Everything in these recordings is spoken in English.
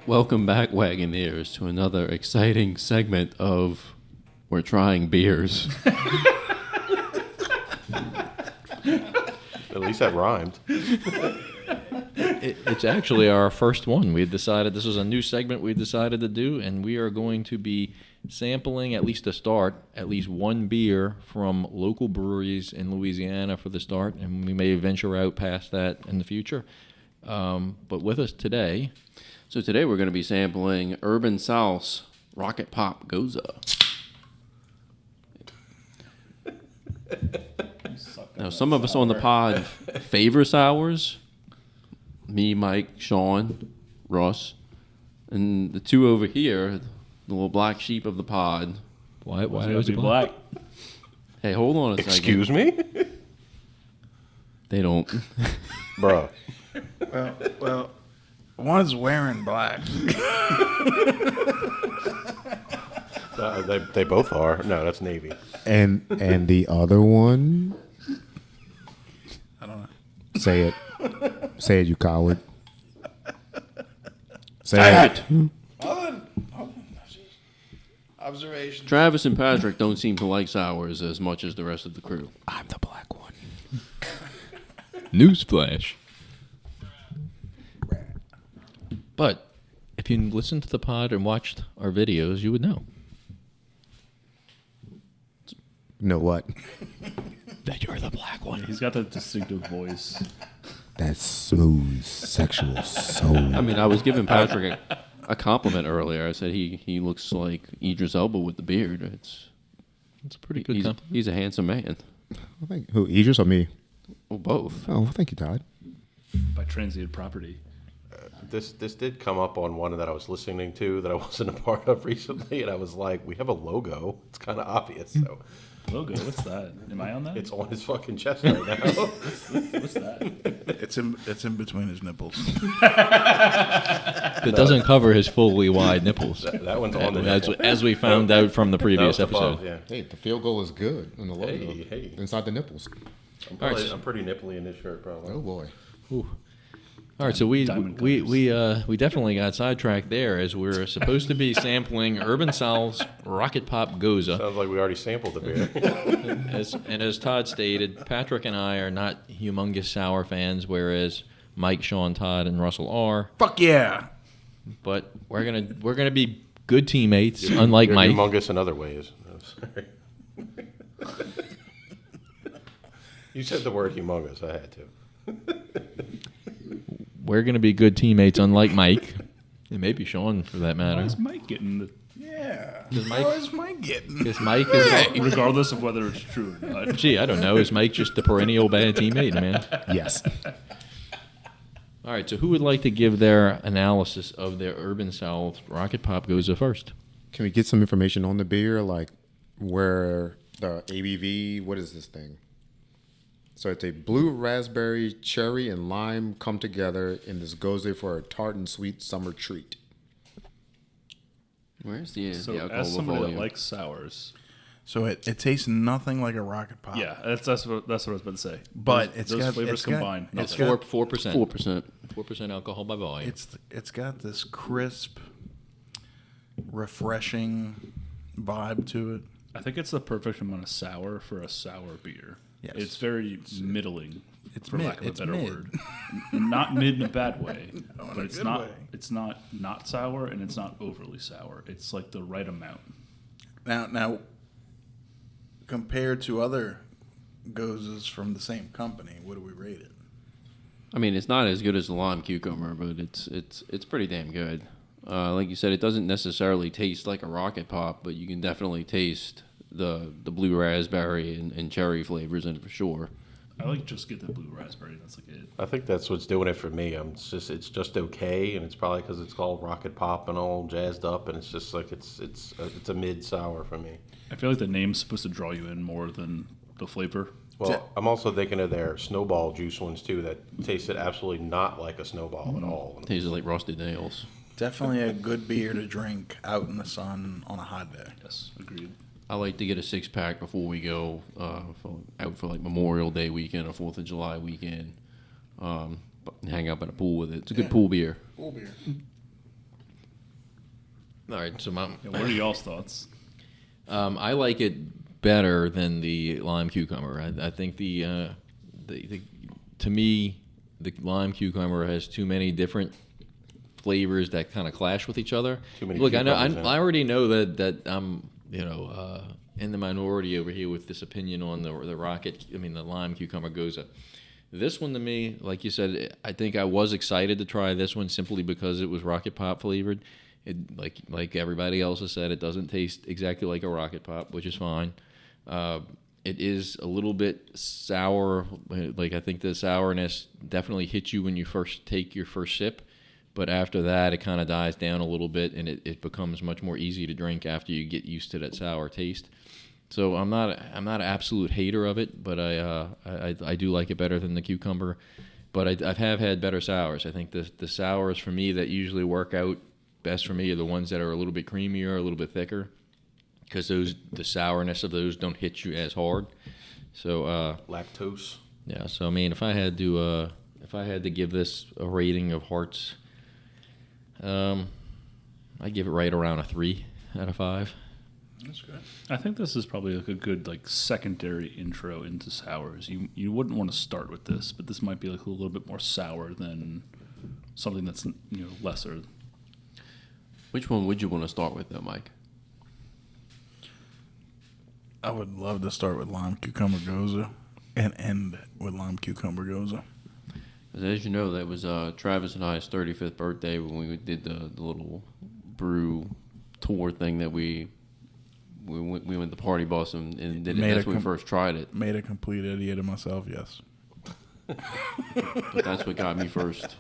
Welcome back, Wagoneers, to another exciting segment of We're Trying Beers. At least that rhymed. It's actually our first one. We decided this was a new segment we decided to do, and we are going to be sampling, at least to start, at least one beer from local breweries in Louisiana for the start, and we may venture out past that in the future. But with us today... So today we're going to be sampling Urban South's Rocket Pop Gose. Now, some of us on the pod favor sours. Me, Mike, Sean, Russ, and the two over here, the little black sheep of the pod. Why was it black? Hey, hold on a second. Excuse me? They don't. Bruh. Well, one's wearing black. They both are. No, that's Navy. And the other one? I don't know. Say it. Say it, you coward. Say it. Observation. Travis and Patrick don't seem to like sours as much as the rest of the crew. I'm the black one. Newsflash. But if you listened to the pod and watched our videos, you would know. Know what? That you're the black one. He's got that distinctive voice. That smooth sexual soul. I mean, I was giving Patrick a compliment earlier. I said he looks like Idris Elba with the beard. It's a pretty good compliment. He's a handsome man. Well, who, Idris or me? Well, both. Oh, well, thank you, Todd. By transient property. This did come up on one that I was listening to that I wasn't a part of recently, and I was like, we have a logo. It's kind of obvious. So Logo, what's that? Am I on that? it's on his fucking chest right now. What's that? It's in between his nipples. It doesn't cover his fully wide nipples. That one's on the As we found out from the previous That was episode. above, yeah. Hey, the field goal is good in the logo. Hey. Inside the nipples. I'm pretty nipply in this shirt, probably. Oh, boy. Ooh. All right, so we Diamond colors. definitely got sidetracked there as we're supposed to be sampling Urban South's Rocket Pop Gose. Sounds like we already sampled the beer. As Todd stated, Patrick and I are not humongous sour fans, whereas Mike, Sean, Todd, and Russell are. Fuck yeah. But we're gonna be good teammates, unlike You're Mike. humongous in other ways. I'm sorry. You said the word humongous. I had to. We're gonna be good teammates, unlike Mike, and maybe Sean for that Why matter. is Mike getting the... Yeah. Mike- How is Mike getting? Because Mike is. Regardless of whether it's true or not. Gee, I don't know. Is Mike just the perennial bad teammate, man? Yes. All right, so who would like to give their analysis of their Urban South Rocket Pop Gose first? Can we get some information on the beer? Like where the ABV, what is this thing? So it's a blue raspberry, cherry, and lime come together in this Gose for a tart and sweet summer treat. Where's the So alcohol as somebody volume? that likes sours... So it tastes nothing like a Rocket Pop. Yeah, that's what I was about to say. But those flavors combined. It's nothing. 4%. 4%. 4% alcohol by volume. It's got this crisp, refreshing vibe to it. I think it's the perfect amount of sour for a sour beer. Yes. It's very middling, it's for mid. lack of a It's better mid. word. Not mid in a bad way, in but a it's good not. way. It's not sour, and it's not overly sour. It's like the right amount. Now, compared to other Goses from the same company, what do we rate it? I mean, it's not as good as the lime cucumber, but it's pretty damn good. Like you said, it doesn't necessarily taste like a Rocket Pop, but you can definitely taste the blue raspberry and cherry flavors in it for sure. I like just get the blue raspberry. That's like it. I think that's what's doing it for me. It's just okay, and it's probably because it's called Rocket Pop and all jazzed up, and it's just like it's a mid sour for me. I feel like the name's supposed to draw you in more than the flavor. Well, I'm also thinking of their Snowball juice ones too that tasted absolutely not like a Snowball at all. Tastes like rusted nails. Definitely a good beer to drink out in the sun on a hot day. Yes, agreed. I like to get a 6-pack before we go out for like Memorial Day weekend or 4th of July weekend. Hang out by the pool with it. It's a good pool beer. Pool beer. All right, so Yeah, what are y'all's thoughts? I like it better than the lime cucumber. I think the to me the lime cucumber has too many different flavors that kind of clash with each other. Too many Look, I know cucumbers in it. I already know that I'm in the minority over here with this opinion on the the lime cucumber Gose. This one to me, like you said, I think I was excited to try this one simply because it was Rocket Pop flavored. It like everybody else has said, it doesn't taste exactly like a Rocket Pop, which is fine. It is a little bit sour. Like I think the sourness definitely hits you when you first take your first sip, but after that, it kind of dies down a little bit, and it becomes much more easy to drink after you get used to that sour taste. So I'm not an absolute hater of it, but I do like it better than the cucumber. But I have had better sours. I think the sours for me that usually work out best for me are the ones that are a little bit creamier, a little bit thicker, because the sourness of those don't hit you as hard. So Lactose. yeah. So I mean, if I had to give this a rating of hearts, I'd give it right around a 3 out of 5. That's good. I think this is probably like a good secondary intro into sours. You wouldn't want to start with this, but this might be like a little bit more sour than something that's lesser. Which one would you want to start with, though, Mike? I would love to start with lime cucumber Gose and end with lime cucumber Gose. As you know, that was Travis and I's 35th birthday when we did the little brew tour thing that we went to Party Bus and did it. That's when we first tried it. Made a complete idiot of myself, yes. But that's what got me first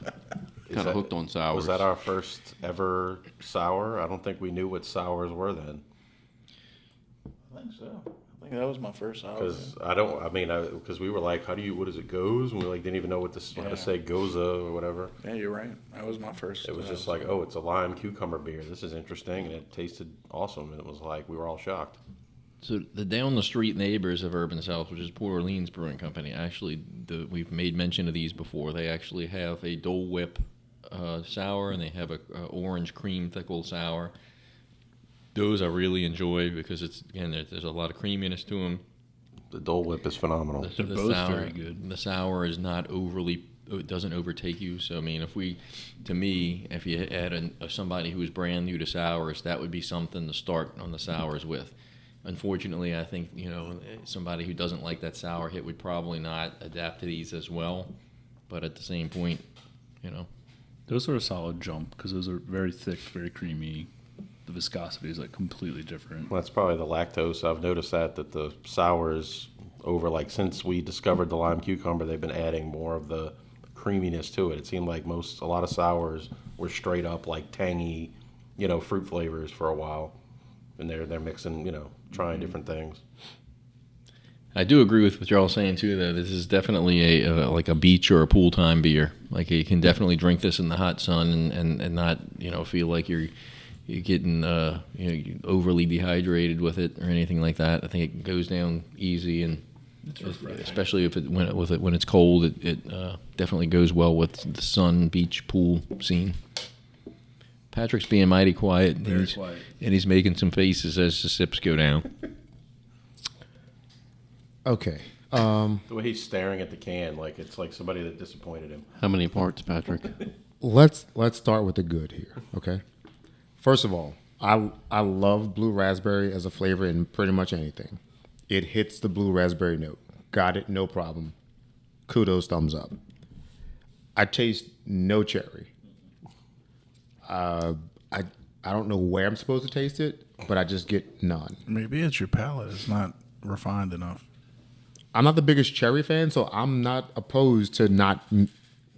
kind of hooked on sours. Was that our first ever sour? I don't think we knew what sours were then. I think so. I think that was my first sour. Because we were like, what does it goes? And we didn't even know how to say Gose or whatever. Yeah, you're right. That was my first. It was just like, oh, it's a lime cucumber beer. This is interesting, and it tasted awesome. And it was like we were all shocked. So the down the street neighbors of Urban South, which is Port Orleans Brewing Company, actually we've made mention of these before. They actually have a Dole Whip sour, and they have a orange cream thickle sour. Those I really enjoy because there's a lot of creaminess to them. The Dole Whip is phenomenal. They're both very good. The sour is not it doesn't overtake you. So I mean, if you had somebody who was brand new to sours, that would be something to start on the sours with. Unfortunately, I think somebody who doesn't like that sour hit would probably not adapt to these as well. But at the same point, Those are a solid jump because those are very thick, very creamy. The viscosity is completely different. Well, that's probably the lactose. I've noticed that the sours since we discovered the lime cucumber, they've been adding more of the creaminess to it. It seemed like a lot of sours were straight up tangy, fruit flavors for a while, and they're mixing, trying different things. I do agree with what you're all saying too. Though this is definitely a beach or a pool time beer. You can definitely drink this in the hot sun and not feel like you're getting overly dehydrated with it or anything like that. I think it goes down easy, and especially when it's cold, it definitely goes well with the sun, beach, pool scene. Patrick's being mighty quiet, and he's making some faces as the sips go down. Okay. The way he's staring at the can, it's like somebody that disappointed him. How many parts, Patrick? Let's start with the good here. Okay. First of all, I love blue raspberry as a flavor in pretty much anything. It hits the blue raspberry note. Got it, no problem. Kudos, thumbs up. I taste no cherry. I don't know where I'm supposed to taste it, but I just get none. Maybe it's your palate. It's not refined enough. I'm not the biggest cherry fan, so I'm not opposed to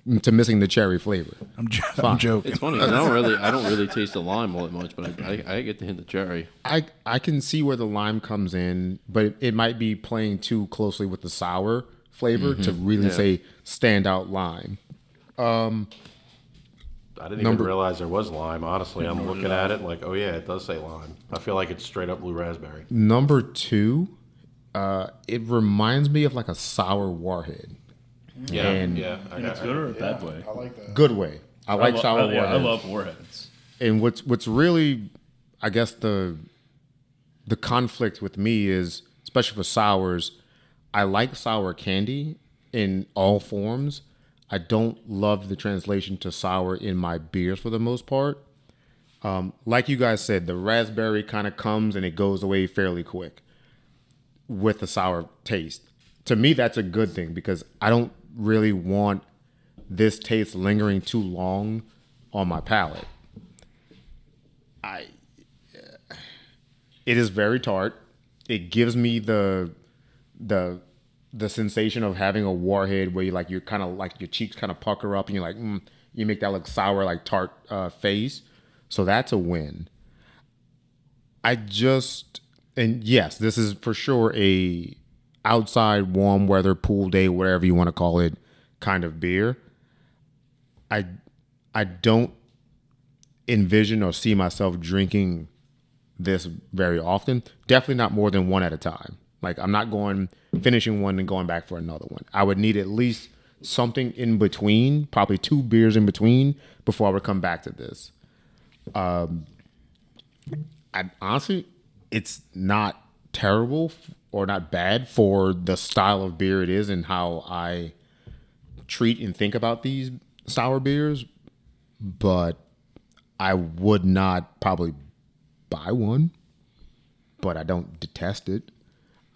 missing the cherry flavor. I'm joking. It's funny 'cause I don't really taste the lime all that much, but I get to hint the cherry. I can see where the lime comes in, but it might be playing too closely with the sour flavor to really say standout lime. I didn't even realize there was lime. Honestly, I'm looking at it oh yeah, it does say lime. I feel like it's straight up blue raspberry. Number 2, it reminds me of a sour warhead. Yeah, And yeah. In a good or a bad way? I like that. Good way. I like sour warheads. I love warheads. And what's really I guess the conflict with me is, especially for sours, I like sour candy in all forms. I don't love the translation to sour in my beers for the most part. Like you guys said, the raspberry kind of comes and it goes away fairly quick with the sour taste. To me, that's a good thing because I don't really want this taste lingering too long on my palate. It is very tart. It gives me the sensation of having a warhead where you're kind of like your cheeks kind of pucker up and you're like, you make that look sour, like tart face. So that's a win. And yes, this is for sure a outside warm weather pool day, whatever you want to call it, kind of beer. I don't envision or see myself drinking this very often. Definitely not more than one at a time. Like I'm not finishing one and going back for another one. I would need at least something in between, probably 2 beers in between before I would come back to this. Honestly, it's not terrible or not bad for the style of beer it is and how I treat and think about these sour beers, but I would not probably buy one, but I don't detest it.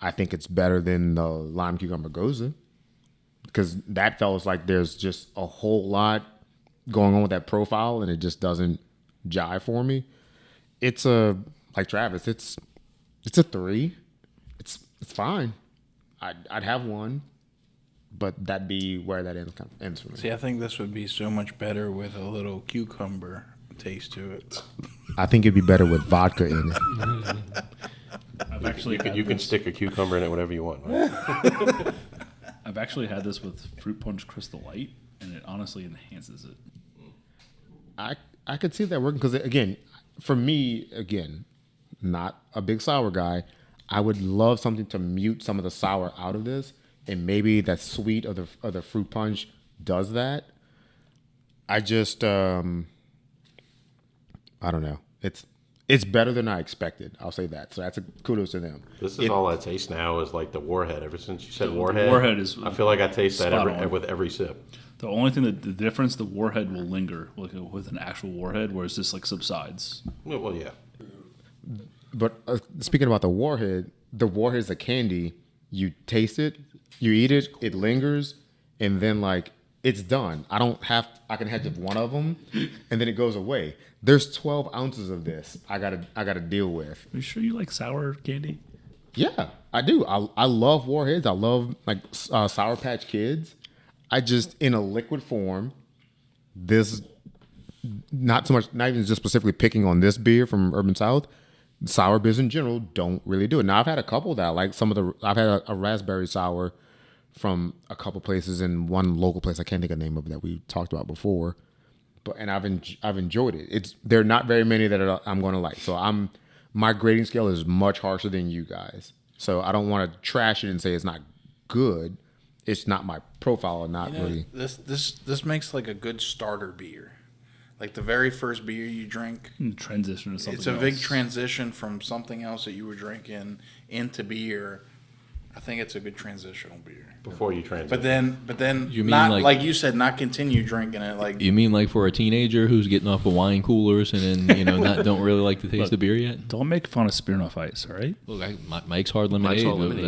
I think it's better than the Lime Cucumber Gose because that feels like there's just a whole lot going on with that profile and it just doesn't jive for me. It's like Travis, it's a 3. It's fine. I'd have one, but that'd be where that ends for me. See, I think this would be so much better with a little cucumber taste to it. I think it'd be better with vodka in it. I've actually You can stick a cucumber in it, whatever you want. Right? I've actually had this with Fruit Punch Crystal Light, and it honestly enhances it. I could see that working because, again, for me, not a big sour guy. I would love something to mute some of the sour out of this, and maybe that sweet of the fruit punch does that. I just I don't know. It's better than I expected. I'll say that. So that's a kudos to them. This is all I taste now is like the Warhead. Ever since you said Warhead, Warhead is I feel like I taste that on. with every sip. The only thing the difference, the Warhead will linger like with an actual Warhead, whereas this like subsides. Well, yeah. But speaking about the Warhead is a candy. You taste it, you eat it, it lingers, and then like it's done. I can have just one of them, and then it goes away. There's 12 ounces of this I gotta deal with. Are you sure you like sour candy? Yeah, I do. I love Warheads. I love like Sour Patch Kids. I just in a liquid form. This not even just specifically picking on this beer from Urban South. Sour beers in general don't really do it. Now I've had a couple that I like I've had a raspberry sour from a couple places and one local place I can't think of the name of it that we talked about before. And I've enjoyed it. There are not very many that I'm going to like. So my grading scale is much harsher than you guys. So I don't want to trash it and say it's not good. It's not my profile or not really. This makes like a good starter beer. Like the very first beer you drink. Transition to something It's a else. big transition from something else that you were drinking into beer. I think it's a good transitional beer. Before you transit. But then You mean not like- like you said, not continue drinking it. Like You mean like for a teenager who's getting off of wine coolers and then don't really like the taste of beer yet? Don't make fun of Smirnoff Ice, all right? Look, Mike's Hard Lemonade. Hard Lemonade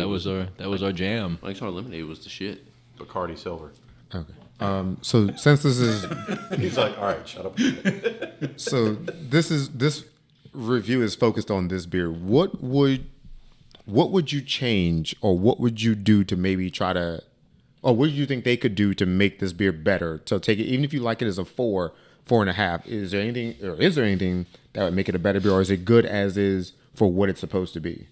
that was our jam. Mike's Hard Lemonade was the shit. Bacardi Silver. Okay. So since this is He's like, all right, shut up. this review is focused on this beer, what would you change or what would you do to maybe try to, or what do you think they could do to make this beer better? To take it, even if you like it as a 4.5, is there anything that would make it a better beer, or is it good as is for what it's supposed to be?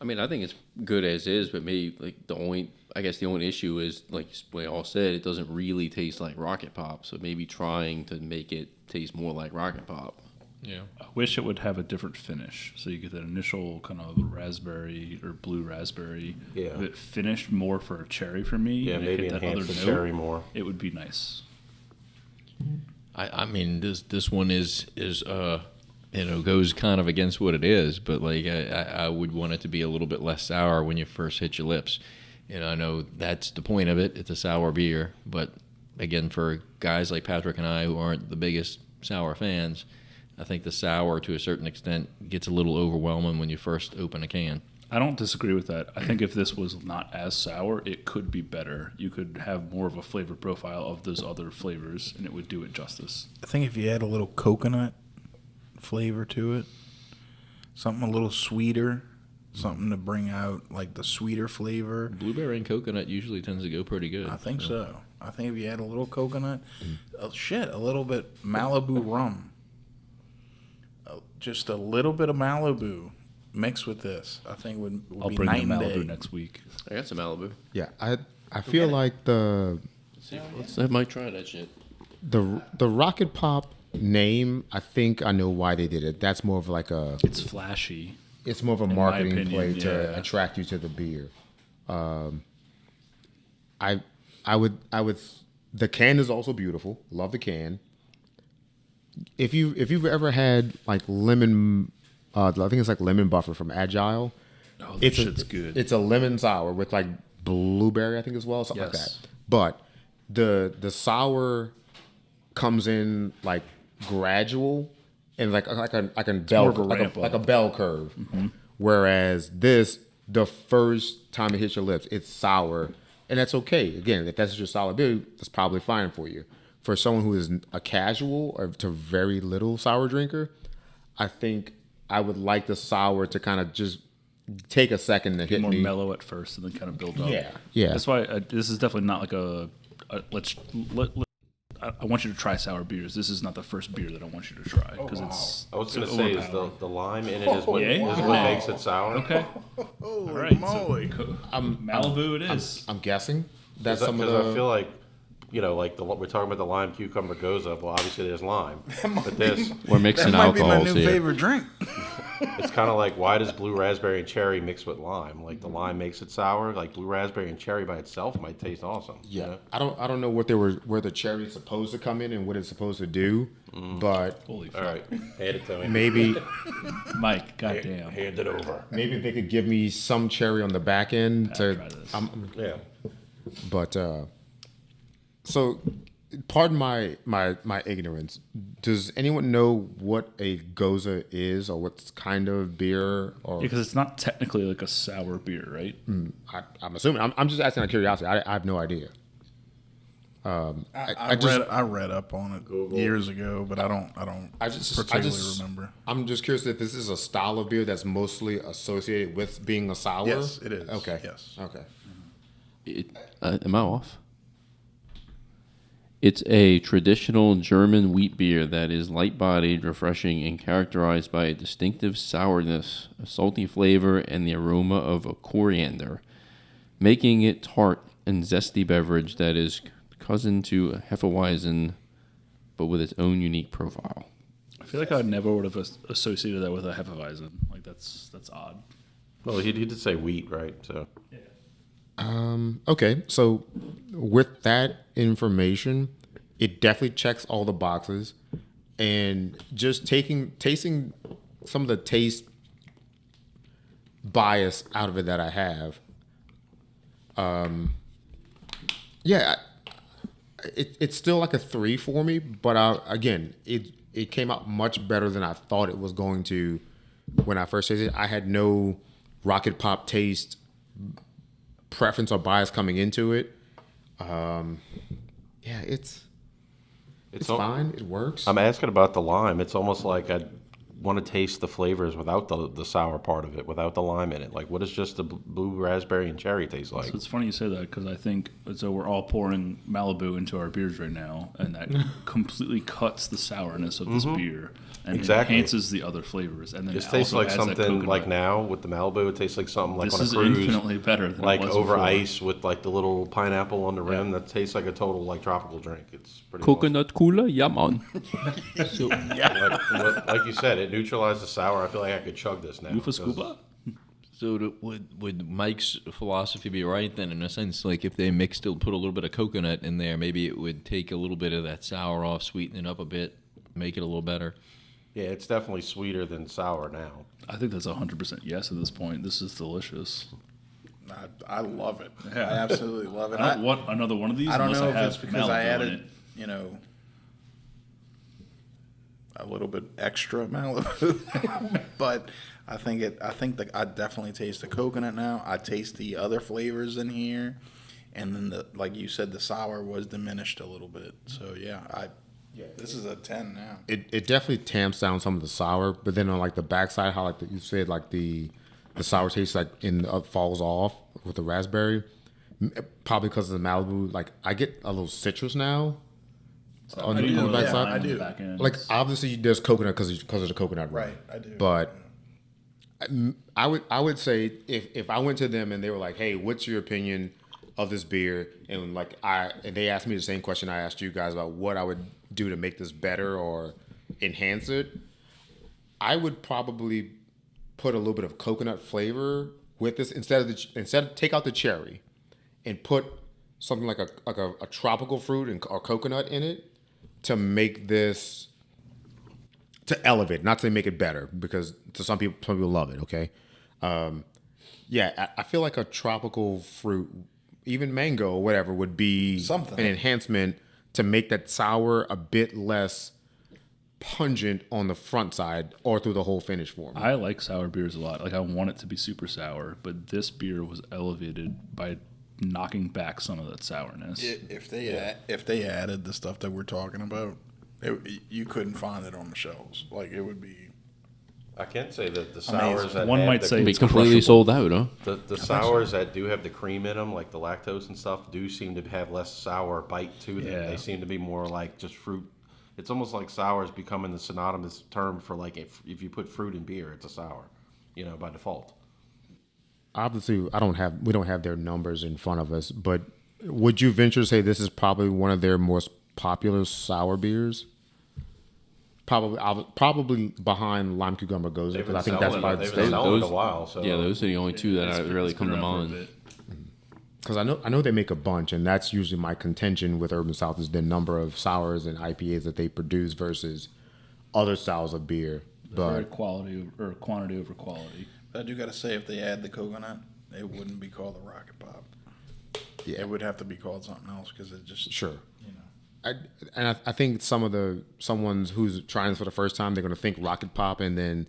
I mean, I think it's good as is, but maybe like the only issue is, like we all said, it doesn't really taste like Rocket Pop. So maybe trying to make it taste more like Rocket Pop. Yeah. I wish it would have a different finish, so you get that initial kind of raspberry or blue raspberry. Yeah. If it finished more for a cherry for me, Yeah, and it maybe hit that other enhance the note, cherry more. it would be nice. I mean this one is goes kind of against what it is, but like I would want it to be a little bit less sour when you first hit your lips. I know that's the point of it. It's a sour beer, but again, for guys like Patrick and I who aren't the biggest sour fans, I think the sour to a certain extent gets a little overwhelming when you first open a can. I don't disagree with that. I think if this was not as sour, it could be better. You could have more of a flavor profile of those other flavors, and it would do it justice. I think if you add a little coconut flavor to it, something a little sweeter, something to bring out like the sweeter flavor. Blueberry and coconut usually tends to go pretty good. I think so. I think if you add a little coconut, a little bit Malibu rum, just a little bit of Malibu mixed with this, I think would I'll be bring night the and Malibu day. next week. I got some Malibu. Yeah, I feel like Let's have Mike try that shit. the Rocket Pop name. I think I know why they did it. That's more of like a. It's flashy. It's more of a my marketing opinion, play to yeah. attract you to the beer. I would. The can is also beautiful. Love the can. If you've ever had like lemon, I think it's like lemon buffer from Agile. Oh, that shit's good. It's a lemon sour with like blueberry, I think as well, something like Yes. that. But the sour comes in like gradual and like a bell more of a ramp like a up. bell curve. Whereas this, the first time it hits your lips, it's sour, and that's okay. Again, if that's your solid beer, that's probably fine for you. For someone who is a casual or to very little sour drinker, I think I would like the sour to kind of just take a second to hit More me. mellow at first and then kind of build up. Yeah. That's why this is definitely not like I want you to try sour beers. This is not the first beer that I want you to try because it's. I was going to it's say, is overpowering. the lime in it is what, Yeah? is what makes it sour? Okay. All right. moly. So, Malibu it is. I'm guessing that's some of Because the. I feel like, like we're talking about the lime cucumber Gose. Well, obviously there's lime, but this We're That mixing might be my alcohols new here. favorite drink. it's kind of like, why does blue raspberry and cherry mix with lime? Like the lime makes it sour. Like blue raspberry and cherry by itself might taste awesome. you Yeah, know? I don't know where the cherry is supposed to come in and what it's supposed to do, but Holy All fuck. right, hand it to me. maybe Mike, goddamn. Hand it over. maybe they could give me some cherry on the back end to. try this. Yeah. But so, pardon my ignorance. Does anyone know what a Gose is or what kind of beer or? Because it's not technically like a sour beer, right? I'm assuming. I'm just asking out of curiosity. I have no idea. I read up on it years ago, but I don't particularly remember. I'm just curious if this is a style of beer that's mostly associated with being a sour. Yes, it is. Okay. Yes. Okay. Am I off? It's a traditional German wheat beer that is light-bodied, refreshing, and characterized by a distinctive sourness, a salty flavor, and the aroma of a coriander, making it tart and zesty beverage that is cousin to a Hefeweizen, but with its own unique profile. I feel like I never would have associated that with a Hefeweizen. Like that's odd. Well, he did say wheat, right? So Okay, so with that information, it definitely checks all the boxes, and just tasting some of the taste bias out of it that I have. It's still like a 3 for me, but again, it came out much better than I thought it was going to when I first tasted it. I had no Rocket Pop taste preference or bias coming into it. It's fine. It works. I'm asking about the lime. It's almost like I want to taste the flavors without the sour part of it, without the lime in it. Like, what does just the blue raspberry and cherry taste like? So it's funny you say that because I think so. We're all pouring Malibu into our beers right now, and that completely cuts the sourness of this beer and Exactly. enhances the other flavors. And then This it tastes also like adds that something coconut. like now with the Malibu. It tastes like something like This on a is cruise, infinitely better than like it was over before. ice with like the little pineapple on the rim. That tastes like a total like tropical drink. It's pretty Coconut cooler? Yeah, man. awesome. Like you said, it neutralized the sour. I feel like I could chug this now. Ufa Scuba? So would Mike's philosophy be right then, in a sense? Like if they put a little bit of coconut in there, maybe it would take a little bit of that sour off, sweeten it up a bit, make it a little better. Yeah, it's definitely sweeter than sour now. I think that's 100% yes at this point. This is delicious. I love it. Yeah. I absolutely love it. I don't want another one of these I don't unless know I if have it's because Malibu I in added, it. you know, a little bit extra Malibu, but I think that I definitely taste the coconut now. I taste the other flavors in here, and then like you said, the sour was diminished a little bit. So yeah, this is a 10 now. It definitely tamps down some of the sour, but then on like the backside, how like you said, like the sour taste like falls off with the raspberry, probably because of the Malibu. Like I get a little citrus now on I do the know backside. lime I on the do. back end. Like obviously there's coconut because of the coconut rum. Right, I do. But I would say if I went to them and they were like, hey, what's your opinion of this beer, and they asked me the same question I asked you guys about what I would do to make this better or enhance it, I would probably put a little bit of coconut flavor with this instead of take out the cherry and put something like a tropical fruit or coconut in it to make this, to elevate, not to make it better, because to some people love it. Okay, I feel like a tropical fruit, even mango or whatever, would be Something. an enhancement to make that sour a bit less pungent on the front side or through the whole finish form. I like sour beers a lot. Like I want it to be super sour, but this beer was elevated by knocking back some of that sourness. If they added the stuff that we're talking about, you couldn't find it on the shelves. Like it would be. I can say that the sours that One have might the, say Be it's completely crushable. sold out, huh? the sours that do have the cream in them, like the lactose and stuff, do seem to have less sour bite to them. Yeah. They seem to be more like just fruit. It's almost like sours becoming the synonymous term for like if you put fruit in beer, it's a sour, by default. Obviously, we don't have their numbers in front of us, but would you venture to say this is probably one of their most popular sour beers? Probably behind Lime Cucumber Gose, because I think that's they've probably been selling it a those- while. So Yeah, those are the only two that really It's been come to around for a mind. bit. because I know they make a bunch, and that's usually my contention with Urban South is the number of sours and IPAs that they produce versus other styles of beer. Very But quality or quantity over quality. But I do gotta say, if they add the coconut, it wouldn't be called a Rocket Pop. Yeah. It would have to be called something else because it just sure. I think someone who's trying this for the first time, they're going to think Rocket Pop, and then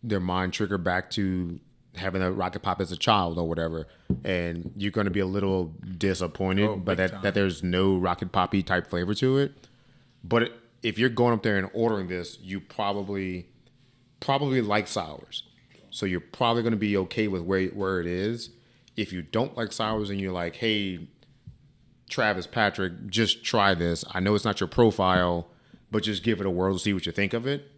their mind trigger back to having a Rocket Pop as a child or whatever, and you're going to be a little disappointed, but big time. that there's no Rocket Poppy type flavor to it. But if you're going up there and ordering this, you probably like sours, so you're probably going to be okay with where it is. If you don't like sours and you're like, hey, Travis, Patrick, just try this. I know it's not your profile, but just give it a whirl to see what you think of it.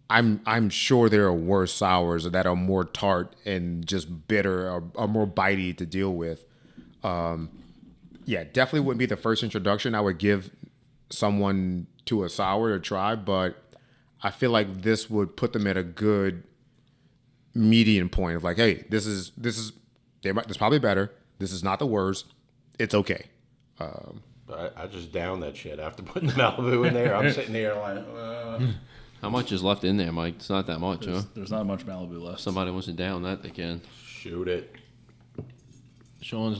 I'm sure there are worse sours that are more tart and just bitter or more bitey to deal with. Definitely wouldn't be the first introduction I would give someone to a sour to try, but I feel like this would put them at a good median point of like, hey, this is probably better. This is not the worst. It's okay. I just downed that shit after putting the Malibu in there. I'm sitting there like, How much is left in there, Mike? It's not that much, huh? There's not much Malibu left. Somebody wants to down that, they can. shoot it. Sean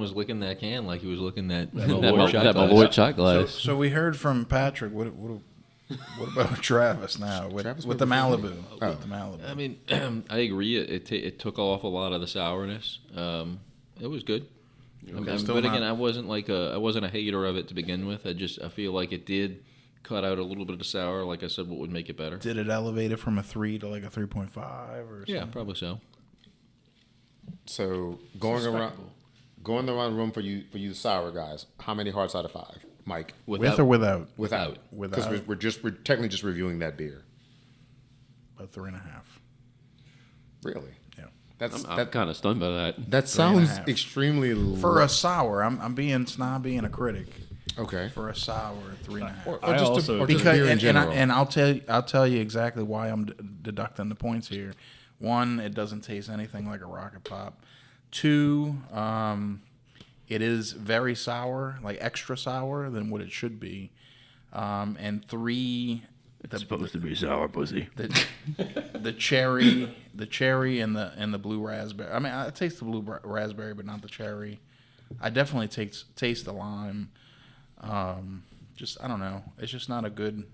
was licking that can like he was licking that Malloy shot shot That glass. Malloy shot glass. So we heard from Patrick. What about Travis now with the Malibu? With the Malibu. I mean, I agree. It took off a lot of the sourness. It was good. Still But not- again, I wasn't a hater of it to begin with. I feel like it did cut out a little bit of the sour. Like I said, what would make it better? Did it elevate it from a 3 to like a 3.5 or something? Yeah, probably so. So going around the room for you sour guys, how many hearts out of 5, Mike? With or without? Without. Without. Because we're technically just reviewing that beer. About 3.5. Really? Yeah. I'm kind of stunned by that. That sounds 3.5. extremely For a sour, I'm being snobby and a critic. okay. For a sour, 3.5. Or I just also- or just Because beer in general. and I'll tell you exactly why I'm deducting the points here. 1, it doesn't taste anything like a Rocket Pop. 2, it is very sour, like extra sour than what it should be. And 3, It's supposed to be sour pussy. The cherry, and the blue raspberry. I mean, I taste the blue raspberry, but not the cherry. I definitely taste the lime. Just I don't know. It's just not a good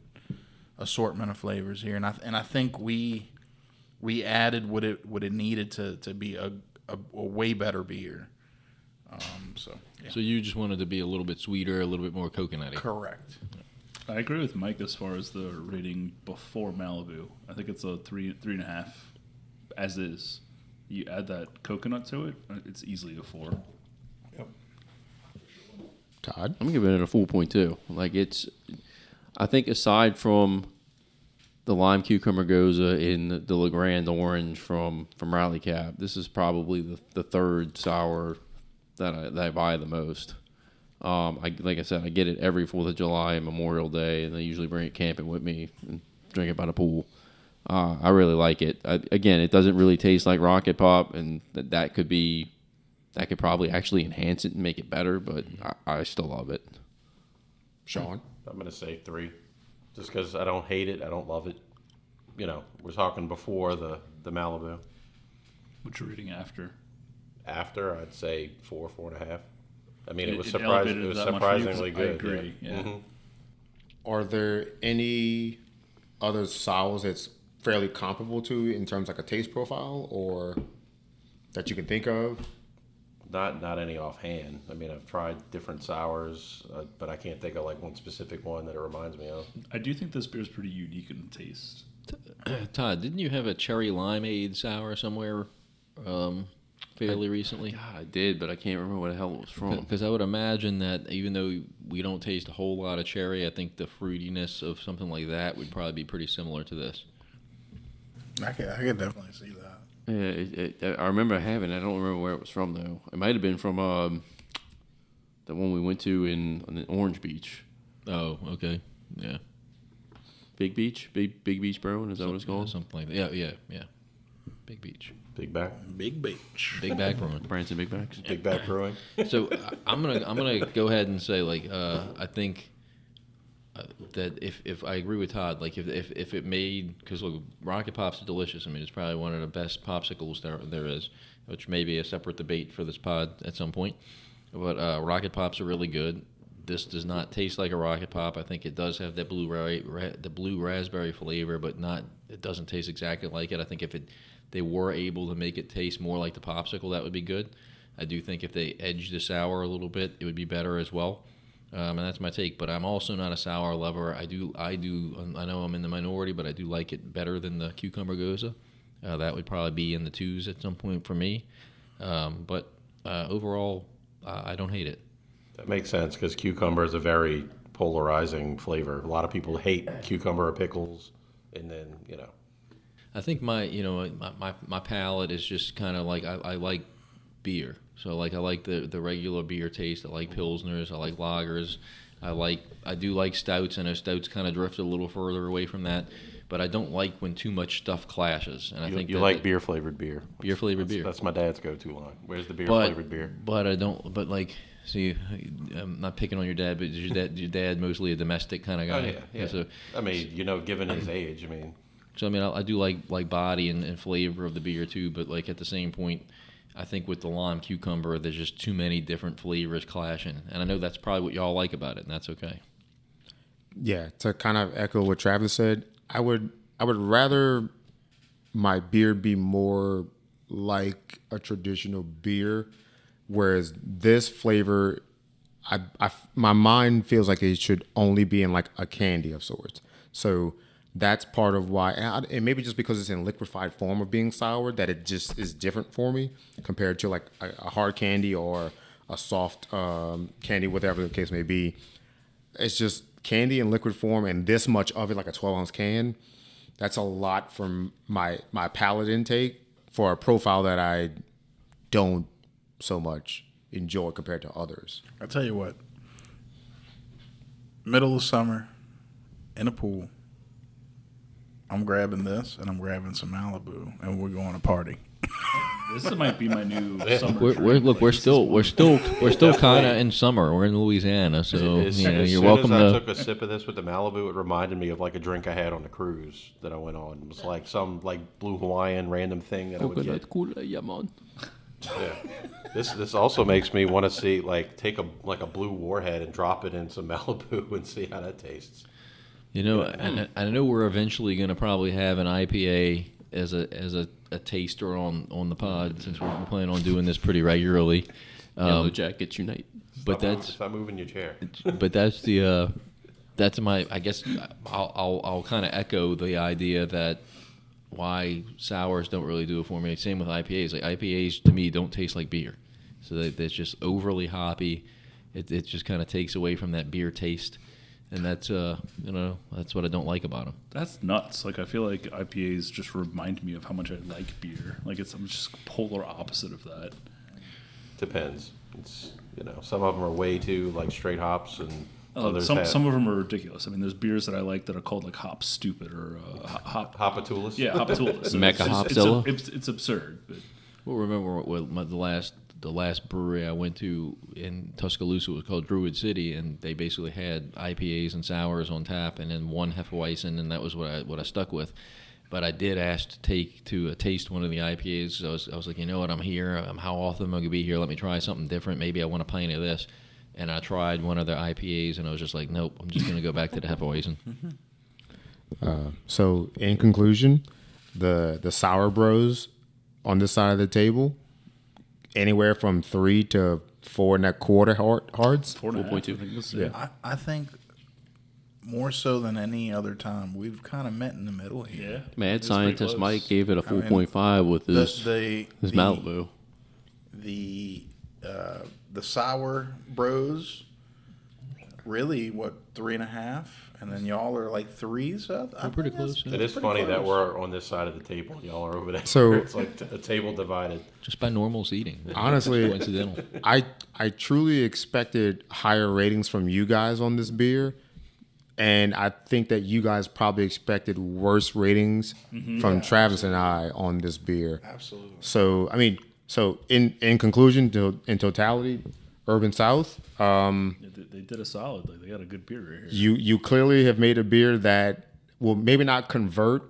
assortment of flavors here, and I think we added what it needed to be a way better beer. So yeah. So you just wanted to be a little bit sweeter, a little bit more coconutty. Correct. I agree with Mike as far as the rating before Malibu. I think it's a 3.5 as is. You add that coconut to it, it's easily a 4. Yep. Todd? I'm giving it a 4.2. Like I think aside from the lime cucumber gose in the LeGrand orange from Rally Cap, this is probably the third sour that I buy the most. Like I said, I get it every 4th of July and Memorial Day, and I usually bring it camping with me and drink it by the pool. I really like it. Again, it doesn't really taste like Rocket Pop, and that could probably actually enhance it and make it better, but I still love it. Sean? I'm going to say 3. Just because I don't hate it, I don't love it. You know, we're talking before the Malibu. What's your rating after? After, I'd say 4.5. I mean, it was elevated surprisingly that much for you 'cause good. I agree. Yeah. Mm-hmm. Are there any other sours that's fairly comparable to in terms of like a taste profile or that you can think of? Not any offhand. I mean, I've tried different sours, but I can't think of like one specific one that it reminds me of. I do think this beer is pretty unique in taste. Todd, didn't you have a cherry limeade sour somewhere fairly recently? God, I did, but I can't remember what the hell it was from. Because I would imagine that even though we don't taste a whole lot of cherry, I think the fruitiness of something like that would probably be pretty similar to this. I could definitely see that. Yeah, I remember having it. I don't remember where it was from, though. It might have been from the one we went to on Orange Beach. Oh, okay. Yeah. Big Beach? Big Beach Brewing? Is that what it's called? Something like that. Yeah. Big Beach. Big Back? Big beach. Big Back Brewing. Branson Big Backs? Big Back Brewing? So I'm gonna go ahead and say I think that if I agree with Todd, like if it made, because look, Rocket Pops are delicious. I mean, it's probably one of the best popsicles there is, which may be a separate debate for this pod at some point. But Rocket Pops are really good. This does not taste like a Rocket Pop. I think it does have that the blue raspberry flavor, but it doesn't taste exactly like it. I think if they were able to make it taste more like the popsicle, that would be good. I do think if they edge the sour a little bit, it would be better as well. And that's my take. But I'm also not a sour lover. I know I'm in the minority, but I do like it better than the cucumber gose. That would probably be in the 2s at some point for me. But overall, I don't hate it. That makes sense because cucumber is a very polarizing flavor. A lot of people hate cucumber or pickles, and then, you know. I think my palate is just kind of like I like beer. So like I like the regular beer taste. I like pilsners. I like lagers. I do like stouts. I know stouts kind of drift a little further away from that, but I don't like when too much stuff clashes. And I think you like beer flavored beer. Beer flavored beer. That's my dad's go-to line. Where's the beer flavored beer? But I don't. But like, see, I'm not picking on your dad, but is your dad mostly a domestic kind of guy? Oh, yeah. So, I mean, given his age, I mean. So I mean, I do like body and flavor of the beer too, but like at the same point, I think with the lime cucumber, there's just too many different flavors clashing, and I know that's probably what y'all like about it, and that's okay. Yeah, to kind of echo what Travis said, I would rather my beer be more like a traditional beer, whereas this flavor, my mind feels like it should only be in like a candy of sorts. So that's part of why, and maybe just because it's in liquefied form of being sour, that it just is different for me compared to like a hard candy or a soft candy, whatever the case may be. It's just candy in liquid form, and this much of it, like a 12-ounce can. That's a lot from my palate intake for a profile that I don't so much enjoy compared to others. I'll tell you what. Middle of summer, in a pool, I'm grabbing this and I'm grabbing some Malibu, and we're going to party. This might be my new summer. We're still kind of in summer. We're in Louisiana, so As you're soon welcome as I to. took a sip of this with the Malibu, it reminded me of like a drink I had on the cruise that I went on. It was like some like blue Hawaiian random thing that I would get. Coconut, yeah, man. Yeah. This also makes me want to see like take a blue warhead and drop it in some Malibu and see how that tastes. I know we're eventually going to probably have an IPA as a taster on the pod since we're planning on doing this pretty regularly. Yellow Jackets unite. Stop moving your chair. But that's my. I guess I'll kind of echo the idea that why sours don't really do it for me. Same with IPAs. Like IPAs to me don't taste like beer, so that's just overly hoppy. It just kind of takes away from that beer taste, and that's that's what I don't like about them. That's nuts. Like I feel like IPAs just remind me of how much I like beer. Like I'm just polar opposite of that. Depends. It's some of them are way too like straight hops and. Some of them are ridiculous. I mean, there's beers that I like that are called like Hop Stupid or Hopatulus. Yeah, Hopatulus. Mecca It's absurd. But. Well, remember the last brewery I went to in Tuscaloosa was called Druid City, and they basically had IPAs and sours on tap, and then one Hefeweizen, and that was what I stuck with. But I did ask to taste one of the IPAs. So I was like, you know what, I'm here. How often am I going to be here? Let me try something different. Maybe I want a pint of this. And I tried one of their IPAs, and I was just like, nope, I'm just going to go back to the Hefeweizen. So, in conclusion, the Sour Bros on this side of the table, anywhere from 3 to 4.25 hards. 4.2. Yeah. I think more so than any other time, we've kind of met in the middle here. Yeah. Mad Scientist Mike gave it a 4.5 with his Malibu. The Sour Bros, really, 3.5? And then y'all are like 3s? So We're pretty close. It is funny that we're on this side of the table. Y'all are over there. So it's like a table divided. Just by normal seating. Honestly, coincidental. I truly expected higher ratings from you guys on this beer. And I think that you guys probably expected worse ratings from Travis and I on this beer. Absolutely. So, I mean... So, in conclusion, in totality, Urban South, They did a solid. Like they got a good beer right here. you clearly have made a beer that will maybe not convert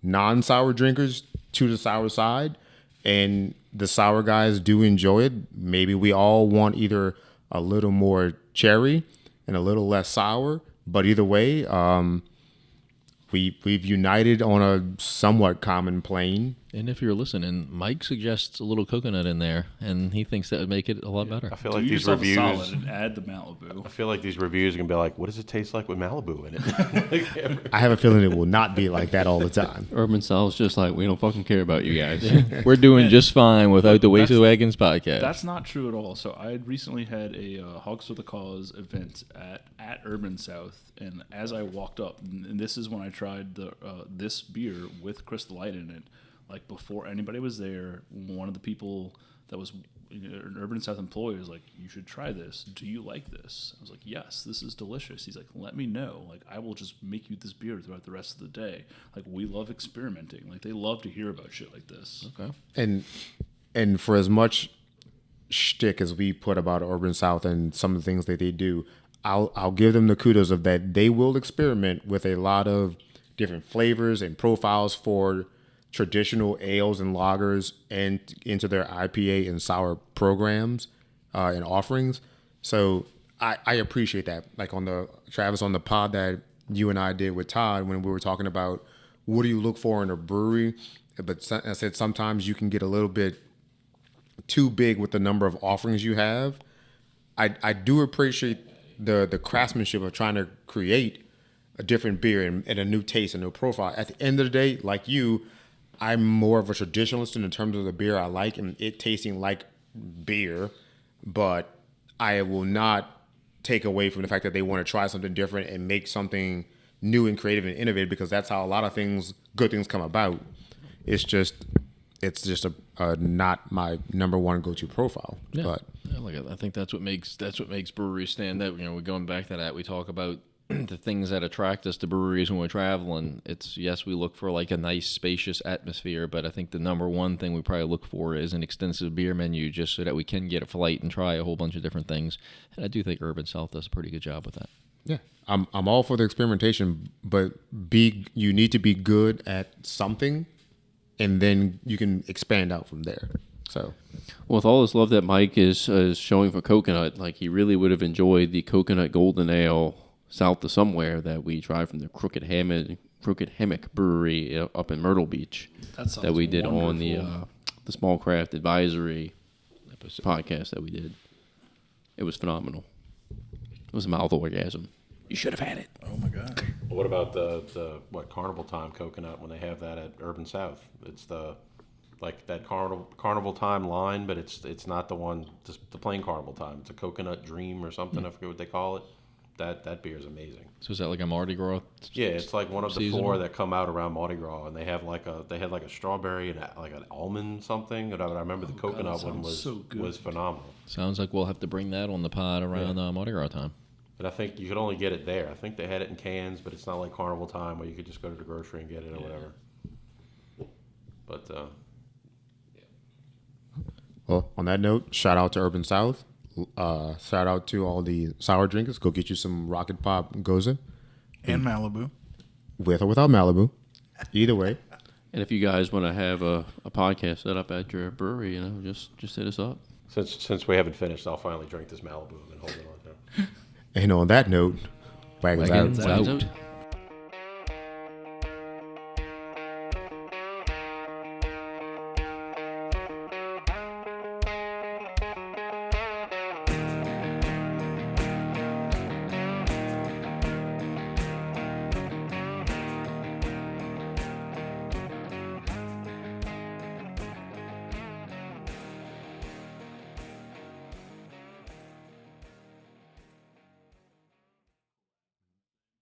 non-sour drinkers to the sour side, and the sour guys do enjoy it. Maybe we all want either a little more cherry and a little less sour, but either way, we've united on a somewhat common plane. And if you're listening, Mike suggests a little coconut in there, and he thinks that would make it a lot better. I feel Do like these yourself a reviews. solid and add the Malibu. I feel like these reviews are gonna be like, "What does it taste like with Malibu in it?" I have a feeling it will not be like that all the time. Urban Style's just like, we don't fucking care about you guys. We're doing just fine without the Wasted Wagons podcast. That's not true at all. So I had recently had a Hogs for the Cause event at Urban South, and as I walked up, and this is when I tried this beer with Crystal Light in it. Like before anybody was there, one of the people that was an Urban South employee was like, "You should try this. Do you like this?" I was like, "Yes, this is delicious." He's like, "Let me know. Like, I will just make you this beer throughout the rest of the day. Like, we love experimenting. Like, they love to hear about shit like this." Okay. And for as much shtick as we put about Urban South and some of the things that they do, I'll give them the kudos of that they will experiment with a lot of different flavors and profiles for traditional ales and lagers and into their IPA and sour programs and offerings. So I appreciate that. Like on the Travis, on the pod that you and I did with Todd when we were talking about what do you look for in a brewery, but I said sometimes you can get a little bit too big with the number of offerings you have. I do appreciate the craftsmanship of trying to create a different beer and a new taste and a new profile. At the end of the day, like you, I'm more of a traditionalist in terms of the beer I like and it tasting like beer, but I will not take away from the fact that they want to try something different and make something new and creative and innovative, because that's how a lot of good things come about. It's just a not my number one go-to profile. Yeah. But I think that's what makes breweries stand out. We're going back to that. We talk about the things that attract us to breweries when we're traveling, it's yes, we look for like a nice, spacious atmosphere, but I think the number one thing we probably look for is an extensive beer menu, just so that we can get a flight and try a whole bunch of different things. And I do think Urban South does a pretty good job with that. Yeah, I'm all for the experimentation, but you need to be good at something, and then you can expand out from there. So, Well, with all this love that Mike is showing for coconut, like he really would have enjoyed the coconut golden ale south of somewhere that we tried from the Crooked Hammock Brewery up in Myrtle Beach that we did on the Small Craft Advisory podcast that we did. It was phenomenal. It was a mouth orgasm. You should have had it. Oh my god. What about the Carnival Time coconut when they have that at Urban South? It's like that Carnival Time line, but it's not the one, the plain Carnival Time. It's a Coconut Dream or something. I forget what they call it. That beer is amazing. So is that like a Mardi Gras? Yeah, it's like one of the season? 4 that come out around Mardi Gras, and they had like a strawberry and like an almond something. And I remember the coconut one was phenomenal. Sounds like we'll have to bring that on the pod around Mardi Gras time. But I think you could only get it there. I think they had it in cans, but it's not like Carnival Time where you could just go to the grocery and get it or whatever. But well, on that note, shout out to Urban South. Shout out to all the sour drinkers. Go get you some Rocket Pop Gose, And Malibu. with or without Malibu. Either way. And if you guys want to have a podcast set up at your brewery, just hit us up. since we haven't finished, I'll finally drink this Malibu and hold it on there. And on that note, wagons Wagons out. out.